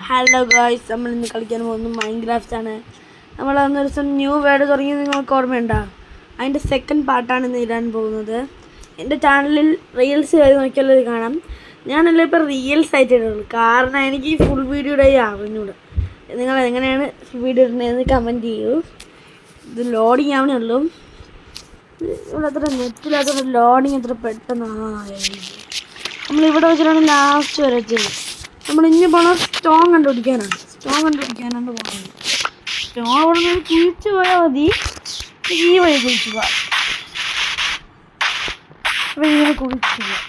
Hello guys, നമ്മൾ ഇന്ന് കളിക്കാൻ പോകുന്നത് മൈൻക്രാഫ്റ്റ് ആണ്. നമ്മൾ അന്നൊരു ദിവസം ന്യൂ വേർഡ് തുടങ്ങി നിങ്ങൾക്ക് ഓർമ്മയുണ്ടോ? അതിൻ്റെ സെക്കൻഡ് പാർട്ടാണ് ഇന്ന് ഇടാൻ പോകുന്നത്. എൻ്റെ ചാനലിൽ റീൽസ് ചെയ്ത് നോക്കിയാൽ കാണാം. ഞാനല്ല ഇപ്പോൾ റീൽസ് ആയിട്ട് ഇടുള്ളൂ, കാരണം എനിക്ക് ഈ ഫുൾ വീഡിയോയുടെ അറിഞ്ഞൂടെ. നിങ്ങൾ എങ്ങനെയാണ് ഫുൾ വീഡിയോ ഇടുന്നതെന്ന് കമൻറ്റ് ചെയ്യൂ. ഇത് ലോഡിങ് ആവണേ ഉള്ളൂ. ഇവിടെ അത്ര നെറ്റിലത്ര ലോഡിങ് എത്ര പെട്ടെന്നാണ്. നമ്മളിവിടെ വെച്ചിട്ടാണ് ലാസ്റ്റ് വരെ വെച്ചത്. നമ്മൾ ഇനി പോകണം സ്റ്റോൺ കണ്ടുപിടിക്കാനാണ് പോകുന്നത്. സ്റ്റോൺ അവിടെ നിന്ന് കുഴിച്ച് പോയാൽ മതി. ഈ വഴി കുഴിച്ച് പോവാം. അപ്പം ഇങ്ങനെ കുഴിച്ച് പോവാം.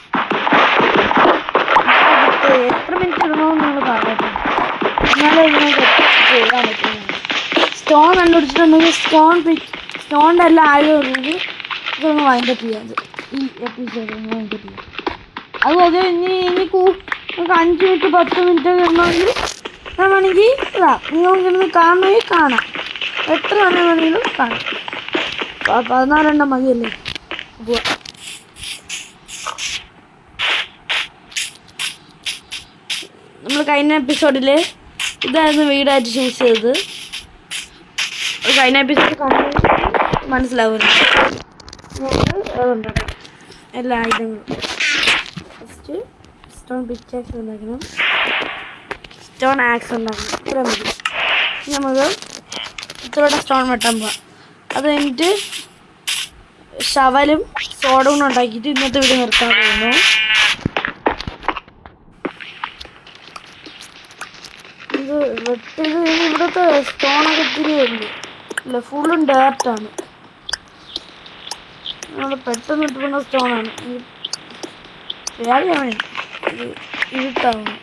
എത്ര മിനിറ്റ് ഇടണമെന്ന് നിങ്ങൾ പറയട്ടെ, എന്നാലേ ഇങ്ങനെ ചെയ്യാൻ പറ്റുന്നത്. സ്റ്റോൺ കണ്ടുപിടിച്ചിട്ടുണ്ടെങ്കിൽ സ്റ്റോണിൻ്റെ എല്ലാം ആയതുകൊണ്ട് ഇതൊന്ന് വൈൻഡപ്പ് ചെയ്യാം. ഈ എപ്പിസോഡ് ഒന്ന് വൈൻഡപ്പ് ചെയ്യാം. അതുപോലെ ഇനി നമുക്ക് 5 മിനിറ്റ് 10 മിനിറ്റ് ഇടണമെങ്കിൽ വേണമെങ്കിൽ നിങ്ങൾക്ക് ഇരുന്ന് കാണണമെങ്കിൽ കാണാം. എത്ര സമയം വേണമെങ്കിലും കാണാം. 14 എണ്ണം മതിയല്ലേ. നമ്മൾ കഴിഞ്ഞ എപ്പിസോഡിൽ ഇതായിരുന്നു വീടായിട്ട് ചൂസ് ചെയ്തത്. കഴിഞ്ഞ എപ്പിസോഡ് കണ്ടു മനസ്സിലാവില്ല. അതുണ്ടാക്കാം എല്ലാ ആയുധങ്ങളും. ഫസ്റ്റ് സ്റ്റോൺ പിക്കാക്സ് ഉണ്ടാക്കണം, സ്റ്റോൺ ആക്സ് ഉണ്ടാക്കണം. ഇത്ര മതി. നമുക്ക് ഇത്രയോടെ സ്റ്റോൺ വെട്ടാൻ പോവാം. അത് കഴിഞ്ഞിട്ട് ഷവലും സോഡും ഉണ്ടാക്കിയിട്ട് ഇന്നത്തെ വീട് നിർത്താൻ പോകുന്നു. ഇത് വെട്ടത് ഇവിടുത്തെ സ്റ്റോണൊക്കെ ഇത്തിരി ഉണ്ട്, ഇല്ല ഫുള്ളും ഡേർട്ടാണ്. നമ്മൾ പെട്ടെന്ന് ഇട്ടുകൊണ്ട സ്റ്റോണാണ്. വേറെയാണ് ഇരുട്ടാവുന്നു.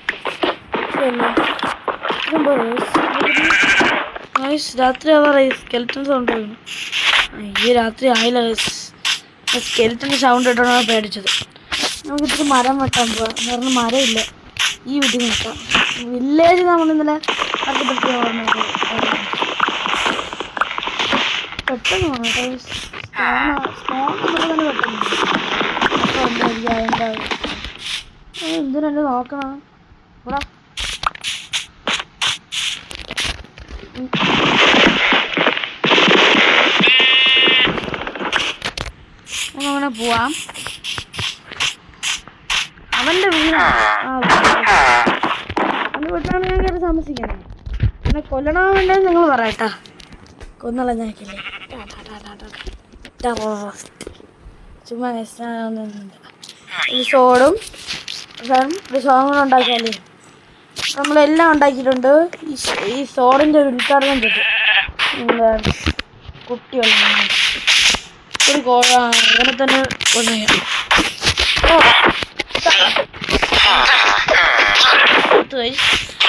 രാത്രി ആവാറായി. സ്കെൽറ്റൻ സൗണ്ട് ആയിരുന്നു. ഈ രാത്രി ആയില്ല. സ്കെൽറ്റൻ്റെ സൗണ്ട് ഇട്ടാണ് പേടിച്ചത്. നമുക്കിത്തിരി മരം വെട്ടാൻ പോവാം. കാരണം മരമില്ല ഈ വീട്ടിൽ നിൽക്കാം. വില്ലേജ് നമ്മൾ ഇന്നലെ കണ്ടുപിടിച്ച് പെട്ടെന്ന് പോകണം കേട്ടോ. സ്റ്റോൺ പെട്ടെന്ന് എന്തിനു നോക്കണം. ഇവിടെ അങ്ങനെ പോവാം. അവൻ്റെ വീടാണ്. അത് വീട്ടിലാണ് ഞാൻ കയറി താമസിക്കണം. എന്നെ കൊല്ലണോ വേണ്ടത് നിങ്ങൾ പറയട്ടാ. കൊന്നളഞ്ഞാക്കില്ലേ ചുമ്മാ ഒന്നുമില്ല. ഈ സോഡും ഒരു സോങ് കൂടെ ഉണ്ടാക്കിയാലേ. നമ്മളെല്ലാം ഉണ്ടാക്കിയിട്ടുണ്ട്. ഈ സോഡിൻ്റെ ഒരു ഉദ്ഘാടനം ചെയ്തു. കുട്ടികൾ ഒരു അങ്ങനെ തന്നെ കൊണ്ടുപോയി.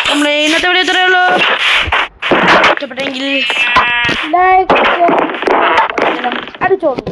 നമ്മൾ ഇന്നത്തെ വീഡിയോ ഇത്രയേ ഉള്ളൂ. ഇഷ്ടപ്പെട്ടെങ്കിൽ ലൈക്ക് അടിച്ചോളൂ.